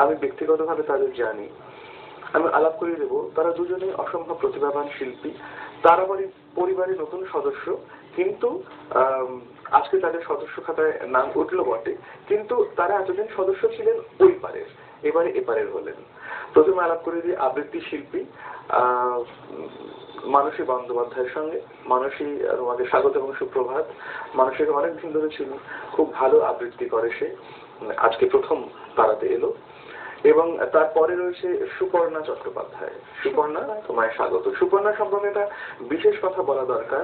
আমি ব্যক্তিগতভাবে তাদের জানি, আমি আলাপ করে দেবো। তারা দুজনে অসম্ভব প্রতিভাবান শিল্পী। তারা পরিবারের নতুন সদস্য, কিন্তু আজকে তাদের সদস্য খাতায় নাম উঠলো বটে, কিন্তু তারা এতদিন সদস্য ছিলেন ওই পারের, এবারে এপারের হলেন। প্রথমে আলাপ করে দিই আবৃত্তি শিল্পী মানসী বন্দ্যোপাধ্যায়ের সঙ্গে। মানসী, তোমাকে স্বাগত এবং সুপ্রভাত। মানসীর অনেকদিন ধরে ছিল, খুব ভালো আবৃত্তি করে সে, আজকে প্রথম পাড়াতে এলো। এবং তারপরে রয়েছে সুপর্ণা চট্টোপাধ্যায়। সুপর্ণা, তোমায় স্বাগত। সুপর্ণা সম্পর্কে একটা বিশেষ কথা বলা দরকার।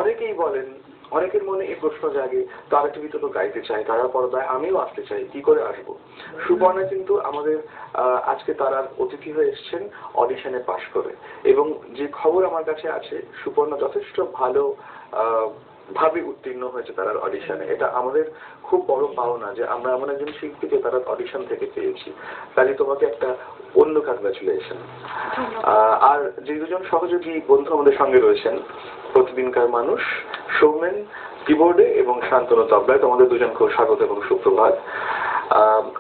অনেকেই বলেন, অনেকের মনে এই প্রশ্ন জাগে, তারা টিভিতে তো গাইতে চায়, তারা পর্দায়, আমিও আসতে চাই, কি করে আসবো? সুপর্ণা কিন্তু আমাদের আজকে তারার অতিথি হয়ে এসছেন অডিশনে পাশ করে, এবং যে খবর আমার কাছে আছে, সুপর্ণা যথেষ্ট ভালো ভাবে উত্তীর্ণ হয়েছে তার অডিশনে। এটা আমাদের খুব বড় পাওনা যে আমরা এমন একজন শিল্পীকে তার অডিশন থেকে পেয়েছি। কাজে তোমাকে একটা অন্য কংগ্রাচুলেশন। আর যে দুজন সহযোগী বন্ধু আমাদের সঙ্গে রয়েছেন, প্রতিদিনকার মানুষ, সৌমেন কিবোর্ডে এবং শান্তনু তবলায়, তোমাদের দুজন খুব স্বাগত এবং সুপ্রভাত।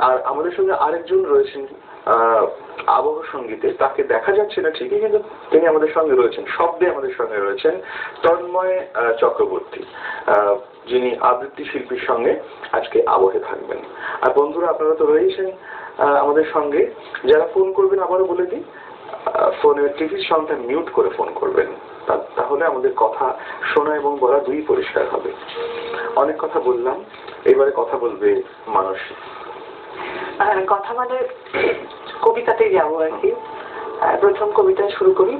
আর আমাদের সঙ্গে আরেকজন রয়েছেন আবহ সঙ্গীতে, তাকে দেখা যাচ্ছে না ঠিকই, কিন্তু তিনি আমাদের সঙ্গে রয়েছেন, শব্দে আমাদের সঙ্গে রয়েছেন তন্ময় চক্রবর্তী, যিনি আবৃত্তি শিল্পীর সঙ্গে আজকে আবহে থাকবেন। আর বন্ধুরা, আপনারা তো রয়েছেন আমাদের সঙ্গে। যারা ফোন করবেন, আবারও বলে দিই, ফোনের টিভির সাউন্ডটা মিউট করে ফোন করবেন, তাহলে আমাদের কথা শোনা এবং বলা দুই পরিষ্কার হবে। অনেক কথা বললাম, এবারে কথা বলবে মানসী। কথা মানে কবিতাতে যাবো আর কি। প্রথম কবিতা শুরু করি,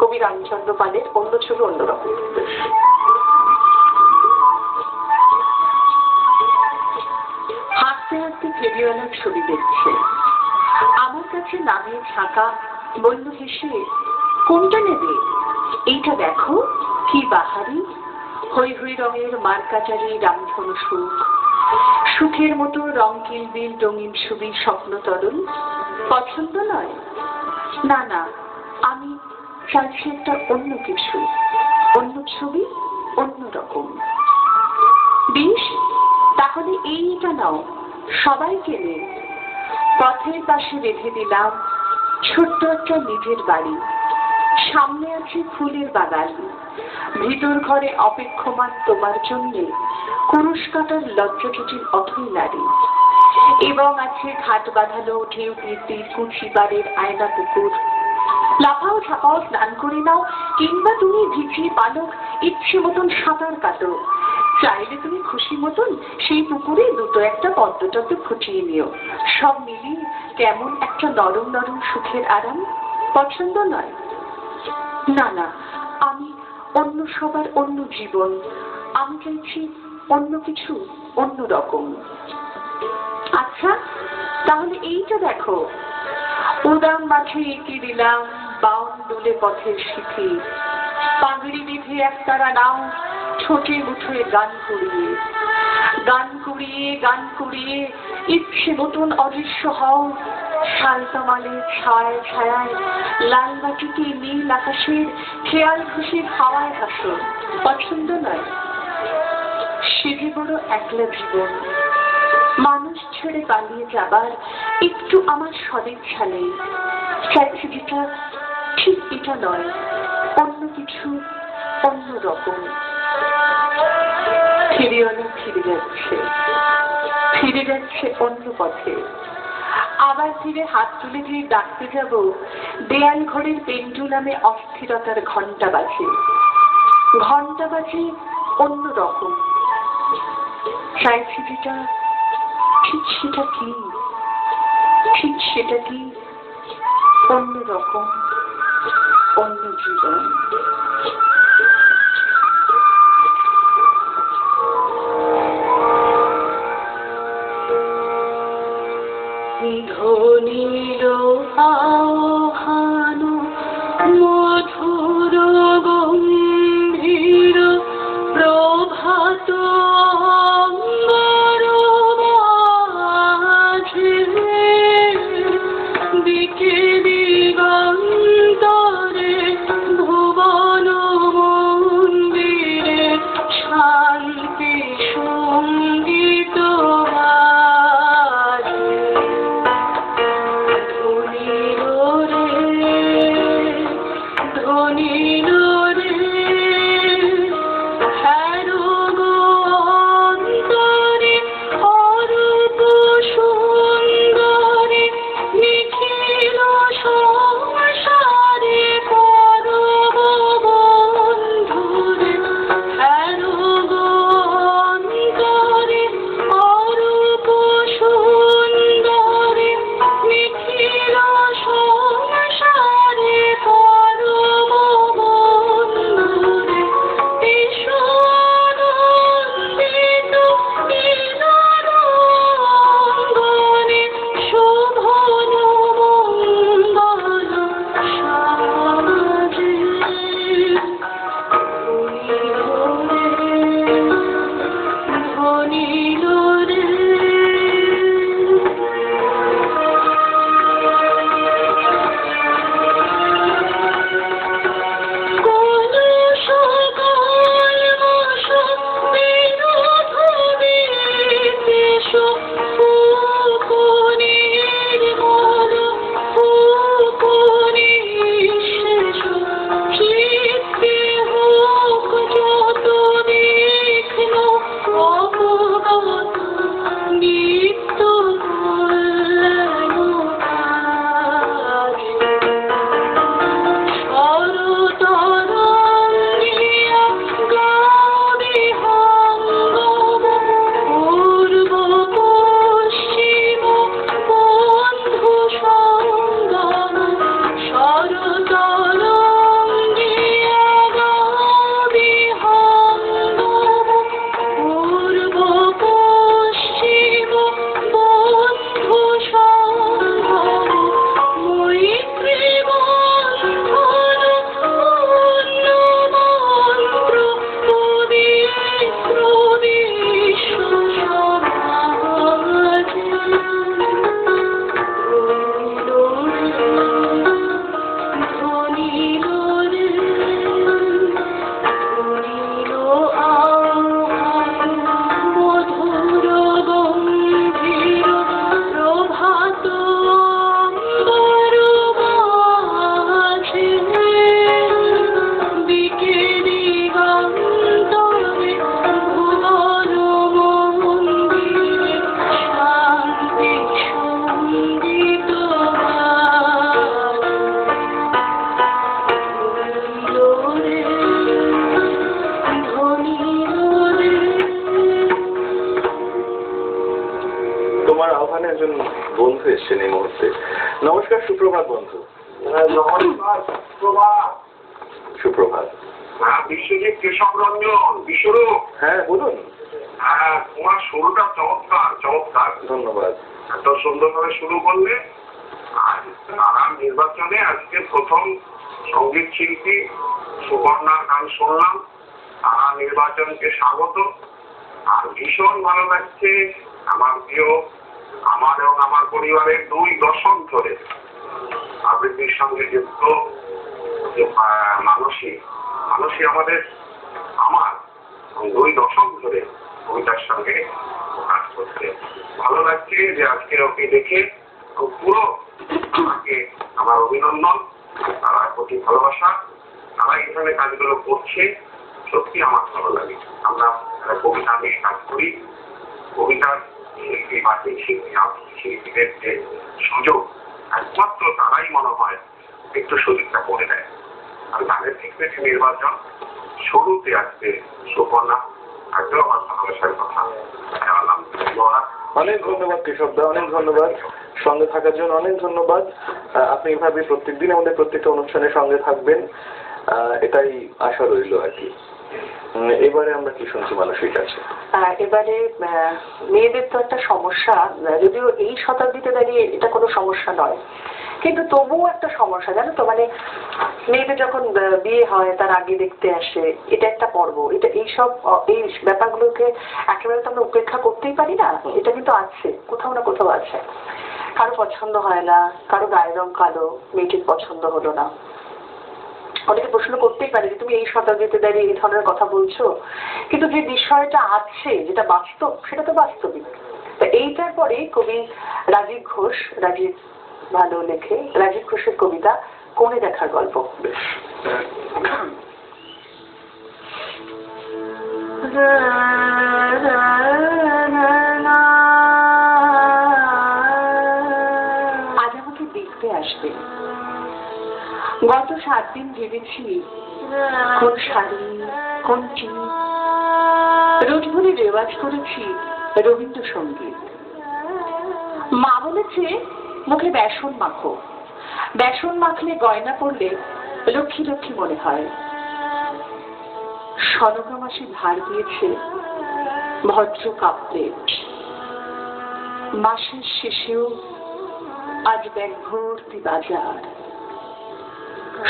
কবি রামচন্দ্র পালের অন্য ছবি অন্যরকম। হাঁটতে হাঁটতে ফেরিওয়ালার ছবি দেখছে, আমার কাছে নামিয়ে থাকা, বলল হেসে, কোনটা নেবে? এইটা দেখো কি বাহারি, হই হই রঙের মার্কাচারি রামধনু সুখ, সুখের মতো রং কিলবিল রঙিন ছবি স্বপ্ন তরল, পছন্দ নয়? না না, আমি চাইছি একটা অন্য কিছু, অন্য ছবি, অন্য রকম। বেশ, তাহলে এইটা নাও, সবাই কেনে। পথের পাশে বেঁধে দিলাম ছোট্ট একটা নিজের বাড়ি, সামনে আছে ফুলের বাগান, ভিতর ঘরে অপেক্ষমান তোমার জন্য কুরুশ কাটার লজ্জাজটিল অথই নারী, এবং আছে ঘাট বাঁধানো ঢেউ কীর্তি কুচি পাড়ের আয়না পুকুর। লাফাও ঝাপাও স্নান করে নাও, কিংবা তুমি ভিজে পালক ইচ্ছে মতন সাঁতার কাটো। চাইলে তুমি খুশি মতন সেই পুকুরে দুটো একটা পদ্মটদ্ম ফুটিয়ে নিও। সব মিলিয়ে কেমন একটা নরম নরম সুখের আরাম। পছন্দ নয়? না না, আমি অন্য সবার অন্য জীবন, আমি চাইছি অন্য কিছু, অন্য রকম। আচ্ছা, তাহলে এইটা দেখো, উদাম মাঠে এঁকে দিলাম বাউন দোলে পথের স্মৃতি, পাগড়ি বেঁধে একতারা নাও, ঠোঁটে মুঠোয় গান কুড়িয়ে, গান কুড়িয়ে গান কুড়িয়ে ইচ্ছে মতন অদৃশ্য হও। শালতামালের ছায় ছায়ায় লাল মাটিতে নীল আকাশের খেয়াল খুশির হাওয়ায় হাসো। পছন্দ নয়? সেজে বড় একলা জীবন, মানুষ ছেড়ে পালিয়ে যাবার একটু আমার সদিচ্ছা নেই। চাইছি যেটা ঠিক এটা নয়, অন্য কিছু, অন্য রকম। ফিরিওয়ালা ফিরে যাচ্ছে, ফিরে যাচ্ছে অন্য পথে। আবার ফিরে হাত তুলে দিয়ে ডাকতে যাব, দেয়াল ঘরের পেন্ডুলামে অস্থিরতার ঘন্টা বাজে, ঘন্টা বাজে অন্য রকম। চাইছি যেটা ঠিক সেটা কি, ঠিক সেটা কি, অন্য রকম, অন্য জীবন। ধ্বনিল আহ্বান মধুর গম্ভীর প্রভাত অম্বর মাঝে, দিকে দিগন্তরে ভুবন মন্দিরে শান্তি সঙ্গীত বাজে। একজন বন্ধু এসছেন এই মুহূর্তে। নমস্কার, সুপ্রভাত বন্ধু। সুপ্রভাত। বিশ্বজিৎ কেশব রঞ্জন বিশ্বরূপ। হ্যাঁ বলুন। তোমার শুরুটা চমৎকার চমৎকার, ধন্যবাদ। এত সুন্দরভাবে শুরু করলে। আর নানা নির্বাচনে আজকে প্রথম সঙ্গীত শিল্পী সুবর্ণার গান শুনলাম। নানা নির্বাচনকে স্বাগত। আর ভীষণ ভালো লাগছে আমার প্রিয়, আমার এবং আমার পরিবারের 2 দশক ধরে আবৃত্তির সঙ্গে যুক্ত মানসী আমার 2 দশক ধরে কবিতার সঙ্গে কাজ করতে ভালো লাগছে। যে আজকে ওকে দেখে পুরো আমাকে আমার অভিনন্দন, তার প্রতি ভালোবাসা, তারা এখানে কাজগুলো করছে, সত্যি আমার ভালো লাগে। আমরা কবিতা নিয়ে কাজ করি, কবিতার শিল্পী বা শিল্পীদের যে সুযোগ একমাত্র তারাই মনে হয় একটু সুযোগটা করে দেয়। আর গানের দিক থেকে নির্বাচন শুরুতে আসছে সুপর্ণা, আজও আমার ভালোবাসার কথা জানালাম। অনেক ধন্যবাদ কেশবদা, অনেক ধন্যবাদ সঙ্গে থাকার জন্য, অনেক ধন্যবাদ। আপনি এভাবে প্রত্যেকদিন আমাদের প্রত্যেকটা অনুষ্ঠানের সঙ্গে থাকবেন, এটাই আশা রইল আর কি। এবারে আমরা কি শুনছি মানসীর কাছে? এবারে মেয়েদের তো একটা সমস্যা, যদিও এই শতাব্দীতে দাঁড়িয়ে এটা কোনো সমস্যা নয়, কিন্তু তবুও একটা সমস্যা, জানো তো, মানে মেয়েদের যখন বিয়ে হয় তার আগে দেখতে আসে, এটা একটা পর্ব। এটা এইসব এই ব্যাপারগুলোকে একেবারে তো আমরা উপেক্ষা করতেই পারি না, এটা কিন্তু আছে, কোথাও না কোথাও আছে। কারো পছন্দ হয় না, কারো গায়ের রং কালো, মেয়েটির পছন্দ হলো না। অনেকে প্রশ্ন করতেই পারে যে তুমি এই শতাব্দীতে দাঁড়িয়ে এই ধরনের কথা বলছো, কিন্তু যে বিষয়টা আছে, যেটা বাস্তব, সেটা তো বাস্তবিক। এইটার পরে কবি রাজীব ঘোষ, রাজীব ভালো লেখে, রাজীব ঘোষের কবিতা কোণে দেখার গল্প। আজ আমাকে দেখতে আসবে। গত 7 দিন ভেবেছি কোন শাড়ি, কোন চিন, রোজ ভরে রেওয়াজ করেছি রবীন্দ্রসঙ্গীত। মা বলেছে মুখে বেসন মাখো, বেসন মাখলে গয়না পড়লে লক্ষ্মী লক্ষ্মী মনে হয়। সনকা মাসি ধার দিয়েছে ভদ্র কাপ প্লেট। মাসের শেষেও আজ ব্যাগ ভর্তি বাজার,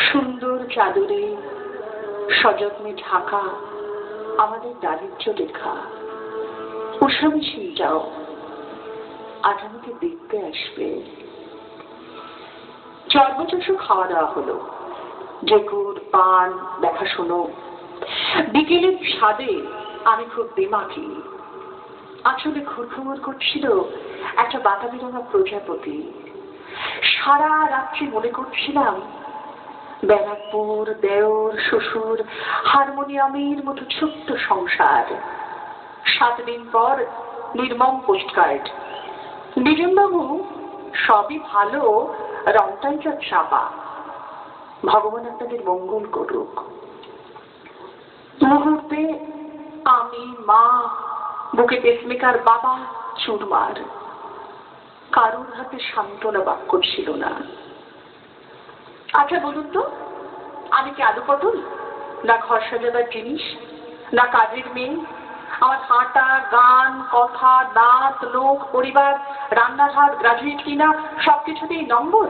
সুন্দর চাদরে সযত্নে ঢাকা আমাদের দারিদ্র্য রেখা। উষামিছিল যাও, আজ আমাকে দেখতে আসবে। 4 বছর খাওয়া দাওয়া হলো, যে গুড় পান দেখাশুনো। বিকেলের ছাদে আমি খুব দিমাগি, আসলে ঘুরঘুমুর করছিল একটা বাতাবি রঙা প্রজাপতি। সারা রাত্রি মনে করছিলাম ব্যারাকপুর, দেওর, শ্বশুর, হারমোনিয়ামের মতো ছোট্ট সংসার। 7 দিন পর নির্মম পোস্টকার্ড, বিজনবাবু সবই ভালো, রংটাই যা চাপা, ভগবান আপনাদের মঙ্গল করুক। মুহূর্তে আমি, মা, বুকে পেসমেকার বাবা চুরমার। কারোর হাতে সান্ত্বনা বাক্য ছিল না। আচ্ছা বলুন তো, আমি কি আলু পটল, না ঘর সাজাবার জিনিস, না কাজের মেয়ে? আমার হাঁটা, গান, কথা, নাচ, লোক, পরিবার, রান্নাঘাট, গ্রাজুয়েট কিনা সবকিছুতেই নম্বর।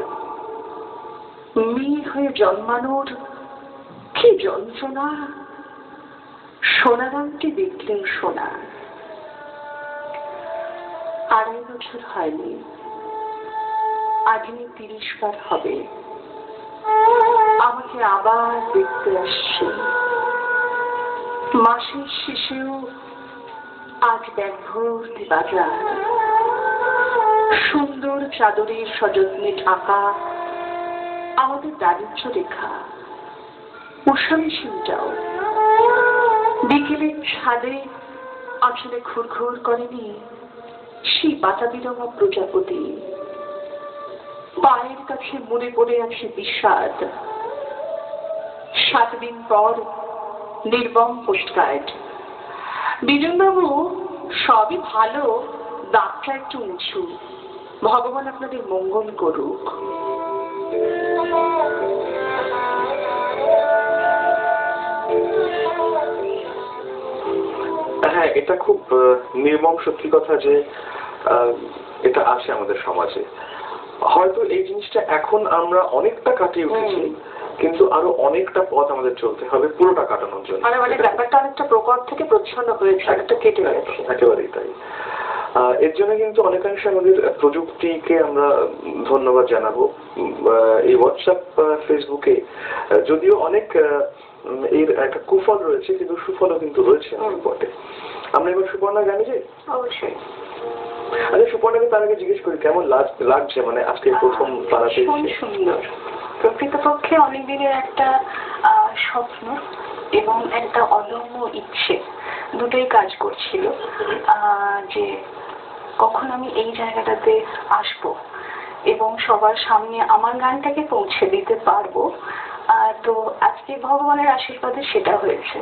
মেয়ে হয়ে জন্মানোর কি যন্ত্রণা! সোনা রঙটি দেখলেও সোনা। 2.5 বছর হয়নি, আগামী 30 বার হবে। আমাকে আবার দেখতে আসছে। মাসের শেষেও আজ ব্যাগ ভর্তি বাজার, সুন্দর চাদরের সযত্নে ঢাকা আমাদের দারিদ্র্য রেখা। উষামিছিল যাও, বিকেলের ছাদে আসলে ঘুরঘুর করেনি সেই বাতাবি রঙা প্রজাপতি। পায়ের কাছে মনে পড়ে আছে বিষাদ। 7 দিন পর নির্মম পোস্টকার্ড, বিজনবাবু সবই ভালো, দাঁতটা একটু উঁচু, ভগবান আপনাদের মঙ্গল করুক। হ্যাঁ, এটা খুব নির্মম সত্যি কথা যে এটা আসে আমাদের সমাজে। হয়তো এই জিনিসটা এখন আমরা অনেকটা কাটিয়ে উঠেছি, কিন্তু আরো অনেকটা পথ আমাদের চলতে হবে পুরোটা কাটানোর জন্য। মানে ব্যাপারটা অনেকটা প্রকট থেকে প্রচ্ছন্ন হয়েছে, একটা কেটে গেছে। একেবারেই তাই। এর জন্য কিন্তু অনেকাংশে আমাদের প্রযুক্তিকে আমরা ধন্যবাদ জানাবো। এই হোয়াটসঅ্যাপ, ফেসবুকে যদিও অনেক এর একটা কুফল রয়েছে, কিন্তু সুফলও কিন্তু রয়েছে অনেক বটে। আমরা এবার সুপর্ণা জানি যে অবশ্যই। আচ্ছা, সুপর্ণাকে তার আগে জিজ্ঞেস করি কেমন লাগছে, মানে আজকে প্রথম পাড়াতে ভীষণ সুন্দর। প্রকৃতপক্ষে অনেকদিনের একটা স্বপ্ন এবং একটা অদম্য ইচ্ছে দুটোই কাজ করছিল যে কখন আমি এই জায়গাটাতে আসব এবং সবার সামনে আমার গানটাকে পৌঁছে দিতে পারবো। তো আজকে ভগবানের আশীর্বাদে সেটা হয়েছে।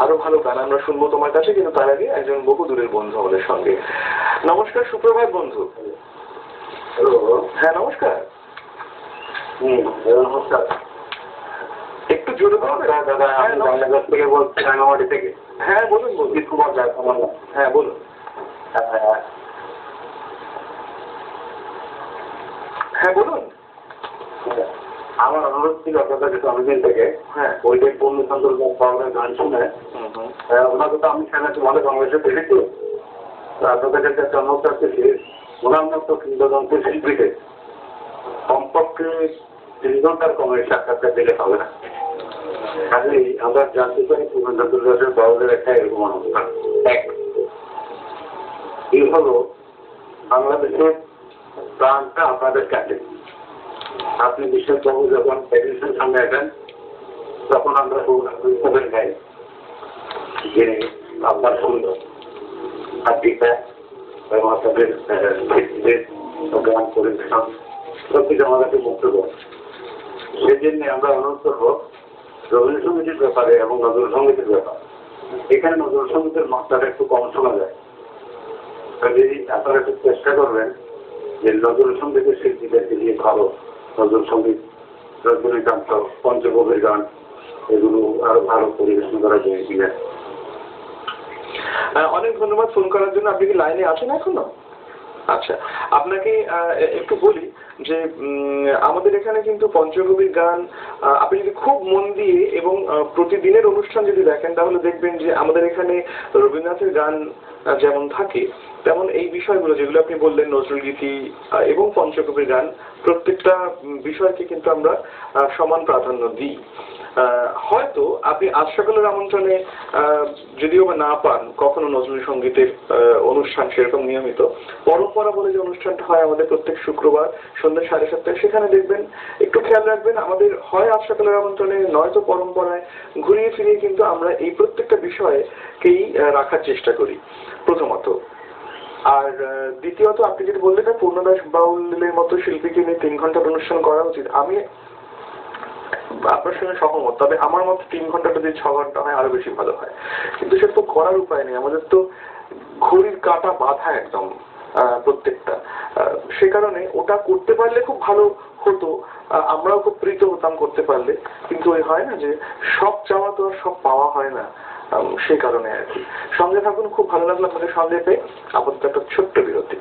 আরো ভালো গান আমরা শুনবো তোমার কাছে, কিন্তু তার আগে একজন বহু দূরের বন্ধু আমাদের সঙ্গে। নমস্কার, সুপ্রভাত বন্ধু। হ্যাঁ নমস্কার। নমস্কার। একটু জোরে বলবেন? দাদা, আমি রান্নাঘর থেকে বলছি, রাঙামাটি থেকে। হ্যাঁ বলুন বলুন। হ্যাঁ বলুন। হ্যাঁ বলুন। আমার অনুরোধ ছিল আপনাদের কাছে অনেকদিন থেকে, হ্যাঁ ওই যে পূর্ণচন্দ্র বাবুর গান শুনে ওনাকে তো আমি শুনেছি অনেক কংগ্রেসে দেখেছি। আপনাদের কাছে একটা অনুরোধ রাখতেছি, ওনার মতো কিংবদন্তি শিল্পীকে কমপক্ষে 3 ঘন্টার কংগ্রেস সাক্ষাৎকার দিলে হবে না। কাজেই আমরা জানতে পারি পূর্ণচন্দ্র বাবুদের একটা এরকম অনুষ্ঠান। এই হলো বাংলাদেশের প্রাণটা আপনাদের কাছে। আপনি বিশ্ববাবু যখন টেলিভিশনের সামনে আসেন তখন আমরা খবর গাই যে আপনার সুন্দর আত্মিকা এবং আপনাদের গান পরিবেশন সবকিছু আমাদেরকে মুক্ত করে। সেই জন্য আমরা অনুরোধ করবো রবীন্দ্রসঙ্গীতের ব্যাপারে এবং নজরুল সঙ্গীতের ব্যাপার, এখানে নজরুল সঙ্গীতের মাত্রাটা একটু কম শোনা যায়। যদি আপনারা একটু চেষ্টা করবেন যে নজরুল সঙ্গীতের শিল্পীদেরকে দিয়ে ভালো নজরুল সঙ্গীত, রজনীকান্ত, পঞ্চকবির গান এগুলো আরো ভালো পরিবেশন করা যায় কিনা। অনেক ধন্যবাদ ফোন করার জন্য। আপনি কি লাইনে আছেন এখনো? আচ্ছা, আপনাকে একটু বলি যে আমাদের এখানে কিন্তু পঞ্চকবির গান আপনি যদি খুব মন দিয়ে এবং প্রতিদিনের অনুষ্ঠান যদি দেখেন তাহলে দেখবেন যে আমাদের এখানে রবীন্দ্রনাথের গান যেমন থাকে তেমন এই বিষয়গুলো যেগুলো আপনি বললেন নজরুল গীতি এবং পঞ্চকবির গান, প্রত্যেকটা বিষয়কে কিন্তু আমরা সমান প্রাধান্য দিই। হয়তো আপনি আজ সকালের আমন্ত্রণে যদিও বা না পান কখনো নজরুল সঙ্গীতের অনুষ্ঠান সেরকম নিয়মিত, পরম্পরা বলে যে অনুষ্ঠানটা হয় আমাদের প্রত্যেক শুক্রবার সন্ধ্যা 7:30, সেখানে দেখবেন একটু খেয়াল রাখবেন আমাদের হয় আজ সকালের আমন্ত্রণে নয়তো পরম্পরায় ঘুরিয়ে ফিরিয়ে কিন্তু আমরা এই প্রত্যেকটা বিষয়কেই রাখার চেষ্টা করি প্রথমত। আর দ্বিতীয়ত আপনি যেটা বললেন না পূর্ণদাস বাউলের মতো শিল্পীকে নিয়ে 3 ঘন্টার অনুষ্ঠান করা উচিত, আমি আপনার সঙ্গে সহমত। তবে আমার মতে 3 ঘন্টাটা যদি 6 ঘন্টা হয় আরো বেশি ভালো হয়, কিন্তু সেটা তো করার উপায় নেই, আমাদের তো ঘড়ির কাঁটা বাঁধা একদম প্রত্যেকটা। সে কারণে ওটা করতে পারলে খুব ভালো হতো, আমরাও খুব প্রীত হতাম করতে পারলে, কিন্তু ওই হয় না যে সব চাওয়া তো আর সব পাওয়া হয় না, সে কারণে আর কি। সঙ্গে থাকুন, খুব ভালো লাগলো আপনাদের সঙ্গে পেয়ে। আপাতত একটা ছোট্ট বিরতি।